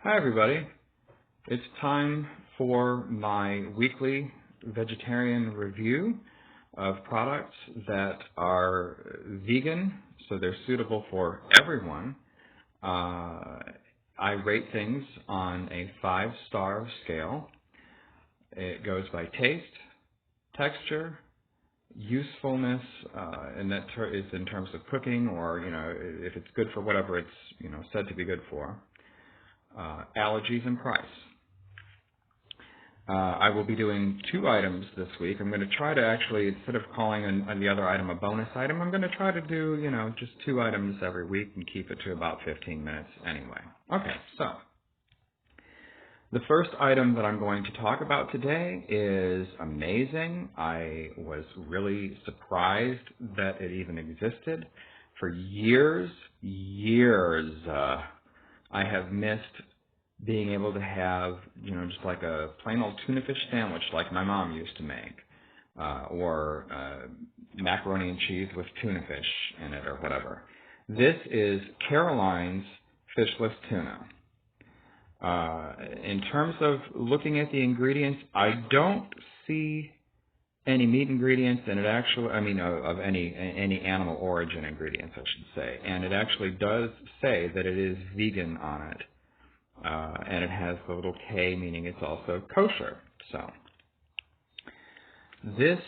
Hi, everybody. It's time for my weekly vegetarian review of products that are vegan, so they're suitable for everyone. I rate things on a 5-star scale. It goes by taste, texture, usefulness, and that is in terms of cooking, or if it's good for whatever it's said to be good for. Allergies and price. I will be doing 2 items this week. I'm going to try to actually, instead of calling the other item a bonus item, I'm going to try to do, just 2 items every week and keep it to about 15 minutes anyway. Okay, so the first item that I'm going to talk about today is amazing. I was really surprised that it even existed. For years, I have missed being able to have, just like a plain old tuna fish sandwich like my mom used to make, or macaroni and cheese with tuna fish in it or whatever. This is Caroline's Fishless Tuna. In terms of looking at the ingredients, I don't see any meat ingredients, and it actually, of any animal origin ingredients, I should say. And it actually does say that it is vegan on it. And it has the little K, meaning it's also kosher. So the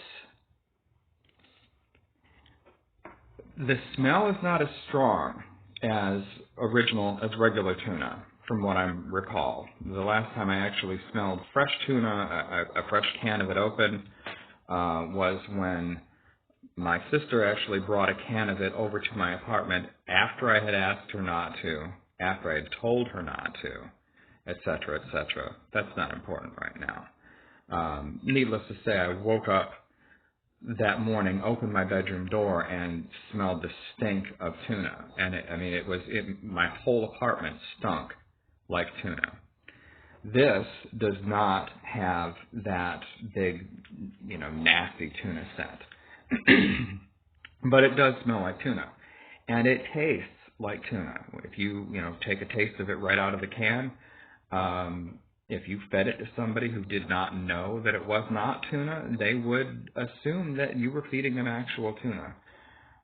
smell is not as strong as regular tuna, from what I recall. The last time I actually smelled fresh tuna, a fresh can of it open, was when my sister actually brought a can of it over to my apartment after I had asked her not to, after I had told her not to, etc., etc. That's not important right now. Needless to say, I woke up that morning, opened my bedroom door, and smelled the stink of tuna. And my whole apartment stunk like tuna. This does not have that big, nasty tuna scent. But it does smell like tuna. And it tastes like tuna. If you, take a taste of it right out of the can, if you fed it to somebody who did not know that it was not tuna, they would assume that you were feeding them actual tuna.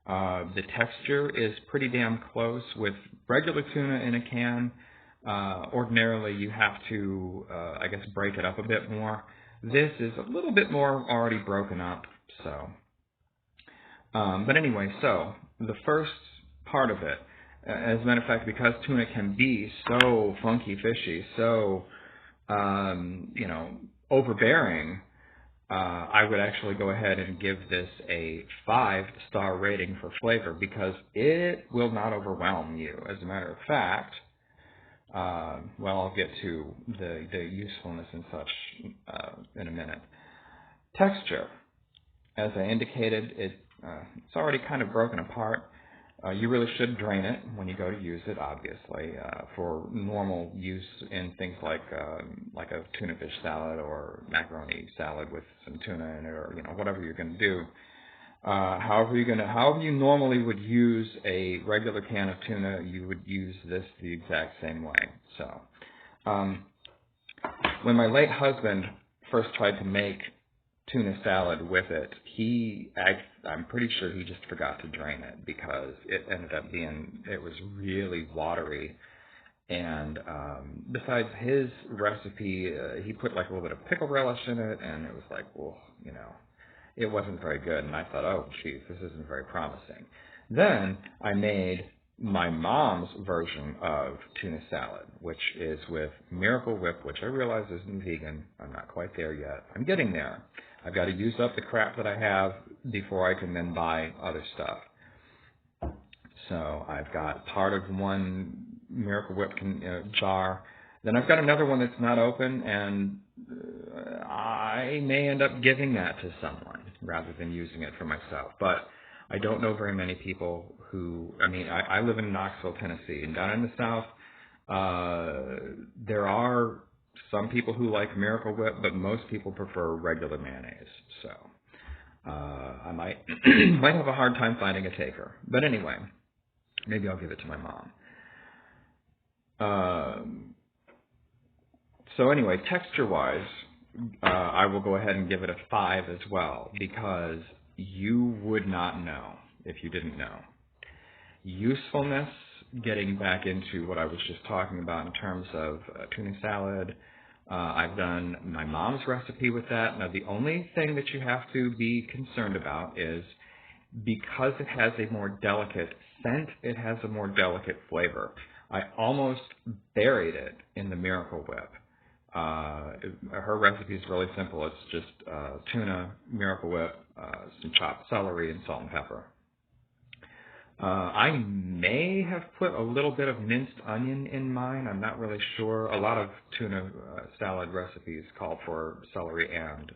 The texture is pretty damn close with regular tuna in a can. Ordinarily, you have to, break it up a bit more. This is a little bit more already broken up, so. But anyway, so the first part of it, as a matter of fact, because tuna can be so funky fishy, so, overbearing, I would actually go ahead and give this a 5-star rating for flavor, because it will not overwhelm you. As a matter of fact, I'll get to the usefulness and such in a minute. Texture, as I indicated, it's already kind of broken apart. You really should drain it when you go to use it, obviously, for normal use in things like a tuna fish salad or macaroni salad with some tuna in it, or whatever you're going to do. However you normally would use a regular can of tuna, you would use this the exact same way. So, when my late husband first tried to make tuna salad with it, I'm pretty sure he just forgot to drain it, because it ended up it was really watery. And besides his recipe, he put like a little bit of pickle relish in it, and it was like, well, it wasn't very good. And I thought, oh, geez, this isn't very promising. Then I made my mom's version of tuna salad, which is with Miracle Whip, which I realize isn't vegan. I'm not quite there yet. I'm getting there. I've got to use up the crap that I have before I can then buy other stuff. So I've got part of one Miracle Whip jar. Then I've got another one that's not open, and I may end up giving that to someone rather than using it for myself. But I don't know very many people who, I live in Knoxville, Tennessee, and down in the South, there are some people who like Miracle Whip, but most people prefer regular mayonnaise. So I might have a hard time finding a taker. But anyway, maybe I'll give it to my mom. So anyway, texture-wise, I will go ahead and give it a 5 as well, because you would not know if you didn't know. Usefulness, getting back into what I was just talking about in terms of tuna salad, I've done my mom's recipe with that. Now, the only thing that you have to be concerned about is because it has a more delicate scent, it has a more delicate flavor. I almost buried it in the Miracle Whip. Her recipe is really simple. It's just tuna, Miracle Whip, some chopped celery, and salt and pepper. I may have put a little bit of minced onion in mine. I'm not really sure. A lot of tuna salad recipes call for celery and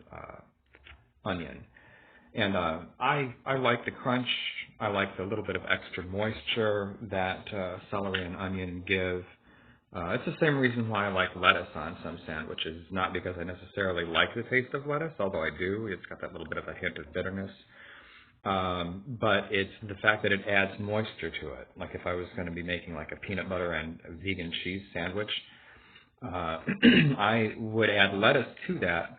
onion. And I like the crunch. I like the little bit of extra moisture that celery and onion give. It's the same reason why I like lettuce on some sandwiches, not because I necessarily like the taste of lettuce, although I do. It's got that little bit of a hint of bitterness. But it's the fact that it adds moisture to it. Like if I was going to be making like a peanut butter and vegan cheese sandwich, I would add lettuce to that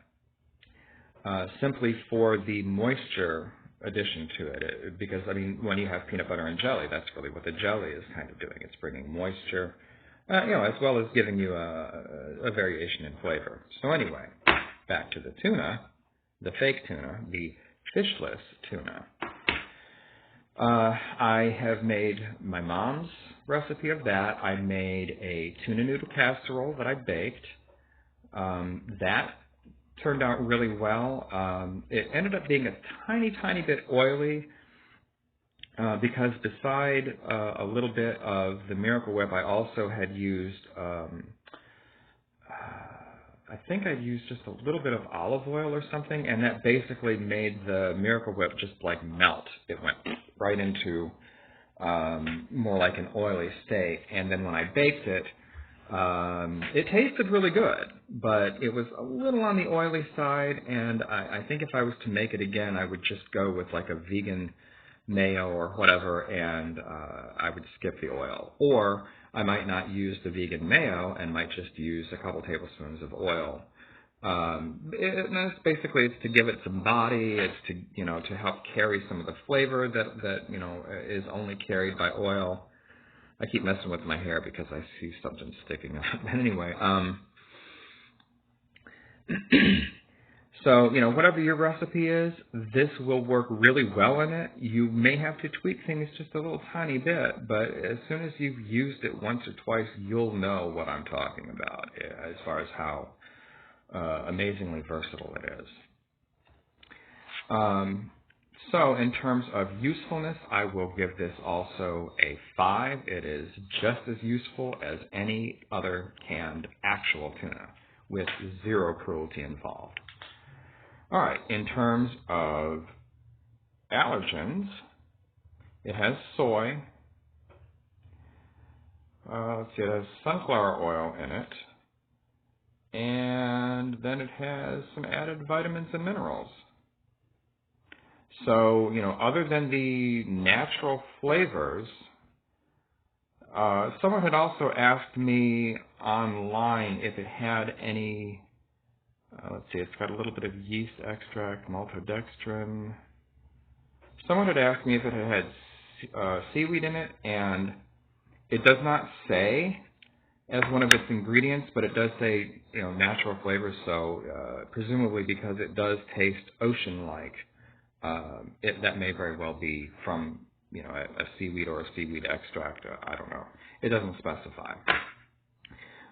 simply for the moisture addition to it. Because, I mean, when you have peanut butter and jelly, that's really what the jelly is kind of doing. It's bringing moisture, as well as giving you a variation in flavor. So anyway, back to the tuna, the fake tuna, the fishless tuna. I have made my mom's recipe of that. I made a tuna noodle casserole that I baked. That turned out really well. It ended up being a tiny bit oily because beside a little bit of the Miracle Whip, I also had used I think I'd used just a little bit of olive oil or something, and that basically made the Miracle Whip just like melt. It went right into more like an oily state. And then when I baked it, it tasted really good, but it was a little on the oily side, and I think if I was to make it again, I would just go with like a vegan mayo or whatever, and I would skip the oil. Or I might not use the vegan mayo and might just use a couple tablespoons of oil. It's basically it's to give it some body. It's to to help carry some of the flavor that is only carried by oil. I keep messing with my hair because I see something sticking up. But anyway, so, whatever your recipe is, this will work really well in it. You may have to tweak things just a little tiny bit, but as soon as you've used it once or twice, you'll know what I'm talking about as far as how amazingly versatile it is. So in terms of usefulness, I will give this also a 5. It is just as useful as any other canned actual tuna with zero cruelty involved. All right, in terms of allergens, it has soy. Let's see, it has sunflower oil in it. And then it has some added vitamins and minerals. So, other than the natural flavors, someone had also asked me online if it had any, let's see, it's got a little bit of yeast extract, maltodextrin. Someone had asked me if it had seaweed in it, and it does not say as one of its ingredients, but it does say, natural flavors, so presumably because it does taste ocean-like, that may very well be from, a seaweed or a seaweed extract. I don't know. It doesn't specify.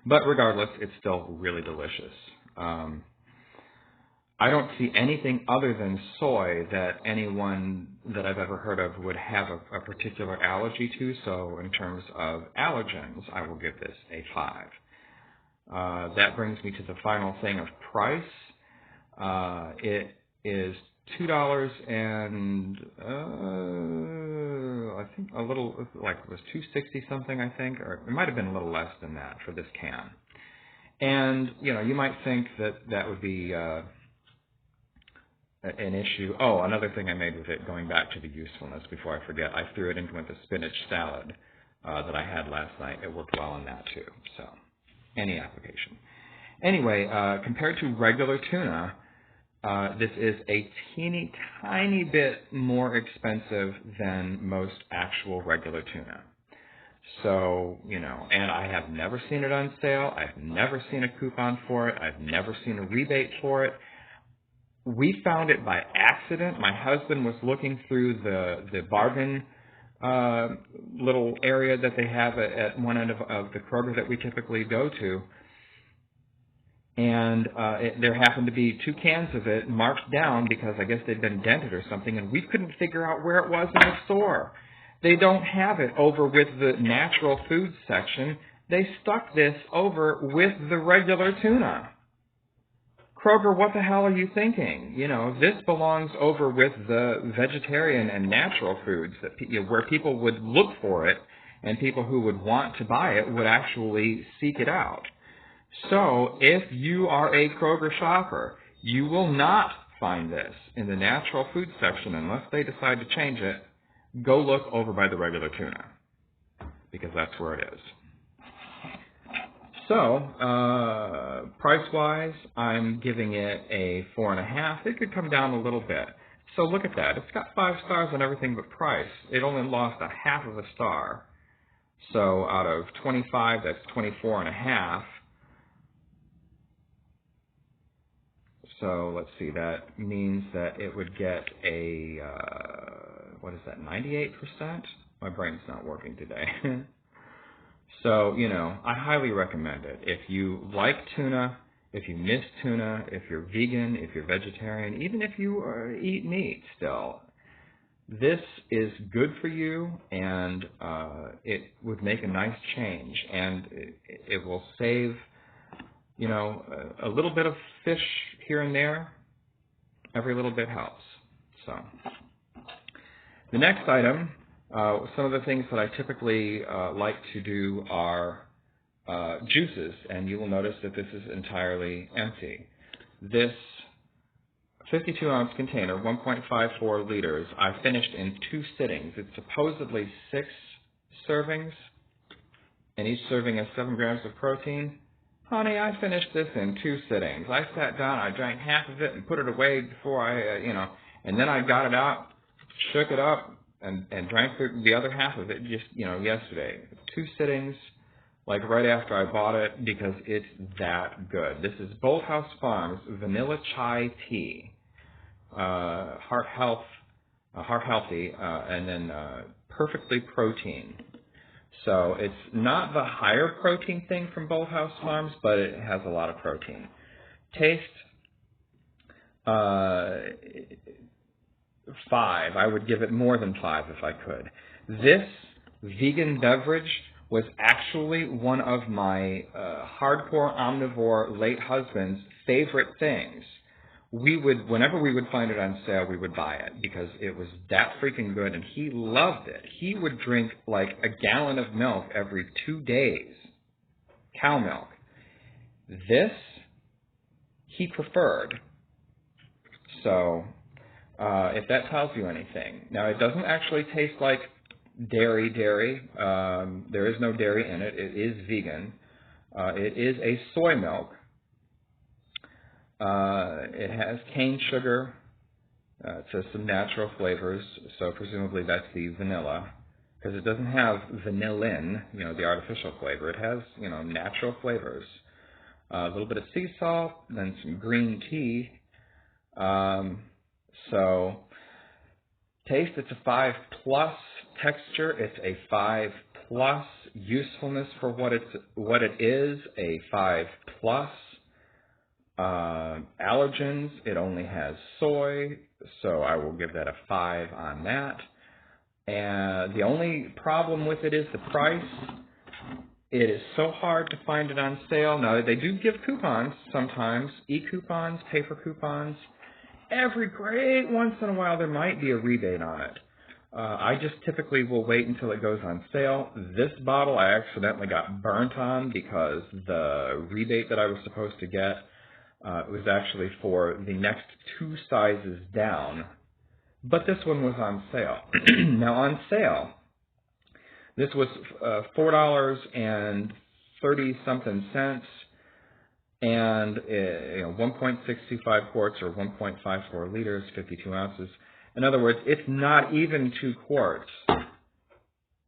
But regardless, it's still really delicious. I don't see anything other than soy that anyone that I've ever heard of would have a particular allergy to. So in terms of allergens, I will give this a 5. That brings me to the final thing of price. It is $2 and I think a little, like it was $2.60 something, I think, or it might have been a little less than that for this can. And, you might think that would be an issue. Oh, another thing I made with it, going back to the usefulness before I forget, I threw it into the spinach salad that I had last night. It worked well on that too. So, any application. Anyway, compared to regular tuna, this is a teeny tiny bit more expensive than most actual regular tuna. So, and I have never seen it on sale. I've never seen a coupon for it. I've never seen a rebate for it. We found it by accident. My husband was looking through the bargain little area that they have at one end of the Kroger that we typically go to. And there happened to be 2 cans of it marked down because I guess they'd been dented or something, and we couldn't figure out where it was in the store. They don't have it over with the natural foods section. They stuck this over with the regular tuna. Kroger, what the hell are you thinking? This belongs over with the vegetarian and natural foods that where people would look for it, and people who would want to buy it would actually seek it out. So if you are a Kroger shopper, you will not find this in the natural food section unless they decide to change it. Go look over by the regular tuna, because that's where it is. So, price-wise, I'm giving it a 4.5. It could come down a little bit. So look at that. It's got 5 stars on everything but price. It only lost a half of a star. So out of 25, that's 24.5. So let's see, that means that it would get a, 98%? My brain's not working today. So, I highly recommend it. If you like tuna, if you miss tuna, if you're vegan, if you're vegetarian, even if you eat meat still, this is good for you, and it would make a nice change, and it will save a little bit of fish here and there. Every little bit helps. So, the next item, some of the things that I typically like to do are juices, and you will notice that this is entirely empty. This 52-ounce container, 1.54 liters, I finished in 2 sittings. It's supposedly 6 servings, and each serving has 7 grams of protein. Honey, I finished this in 2 sittings. I sat down, I drank half of it and put it away before and then I got it out, shook it up, and drank the other half of it just, yesterday. 2 sittings, like right after I bought it, because it's that good. This is Bolthouse Farms Vanilla Chai Tea, heart healthy, and then perfectly protein. So it's not the higher protein thing from Bolthouse Farms, but it has a lot of protein. Taste, 5. I would give it more than 5 if I could. This vegan beverage was actually one of my hardcore omnivore late husband's favorite things. Whenever we would find it on sale, we would buy it because it was that freaking good, and he loved it. He would drink like a gallon of milk every 2 days, cow milk. This, he preferred. So, if that tells you anything. Now, it doesn't actually taste like dairy. There is no dairy in it. It is vegan. It is a soy milk. It has cane sugar. It says some natural flavors, so presumably that's the vanilla, because it doesn't have vanillin, the artificial flavor. It has, natural flavors. A little bit of sea salt, then some green tea. So taste, it's a 5+. Texture, it's a 5+. Usefulness for what it is, a 5+. Allergens, it only has soy, so I will give that a 5 on that. And the only problem with it is the price. It is so hard to find it on sale. Now, they do give coupons sometimes, e-coupons, paper coupons. Every great once in a while there might be a rebate on it. I just typically will wait until it goes on sale. This bottle I accidentally got burnt on because the rebate that I was supposed to get was actually for the next 2 sizes down. But this one was on sale. Now, on sale, this was $4.30-something. And 1.625 quarts or 1.54 liters, 52 ounces. In other words, it's not even 2 quarts,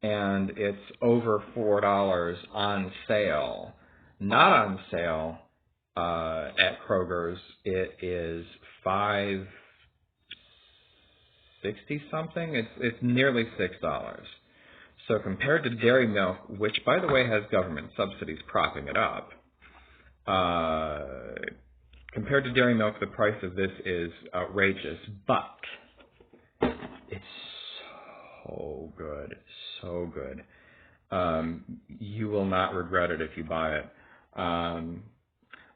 and it's over $4 on sale. Not on sale at Kroger's. It is $5.60 something. It's nearly $6. So compared to dairy milk, which by the way has government subsidies propping it up, compared to dairy milk, the price of this is outrageous, but it's so good, so good. You will not regret it if you buy it.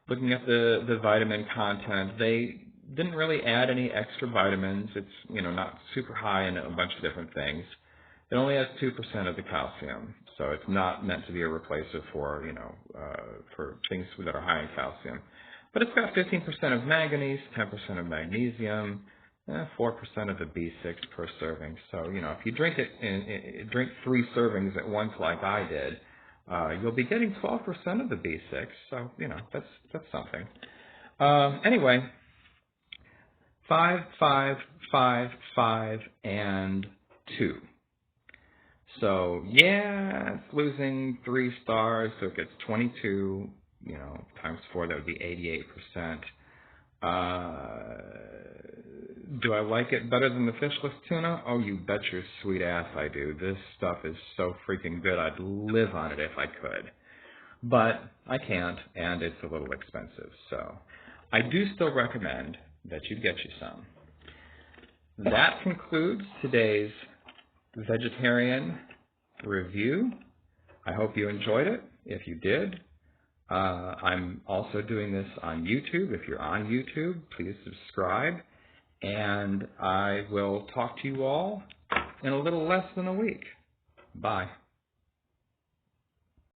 Looking at the vitamin content, they didn't really add any extra vitamins. It's not super high in a bunch of different things. It only has 2% of the calcium, so it's not meant to be a replacer for for things that are high in calcium. But it's got 15% of manganese, 10% of magnesium, 4% of the B6 per serving. So if you drink drink 3 servings at once like I did, you'll be getting 12% of the B6. So that's something. Anyway, 5, 5, 5, 5, and 2. So yeah, it's losing 3 stars, so it gets 22. Times 4, that would be 88%. Do I like it better than the Fishless tuna? Oh, you bet your sweet ass I do. This stuff is so freaking good. I'd live on it if I could. But I can't, and it's a little expensive. So I do still recommend that you get you some. That concludes today's vegetarian review. I hope you enjoyed it. If you did, I'm also doing this on YouTube. If you're on YouTube, please subscribe. And I will talk to you all in a little less than a week. Bye.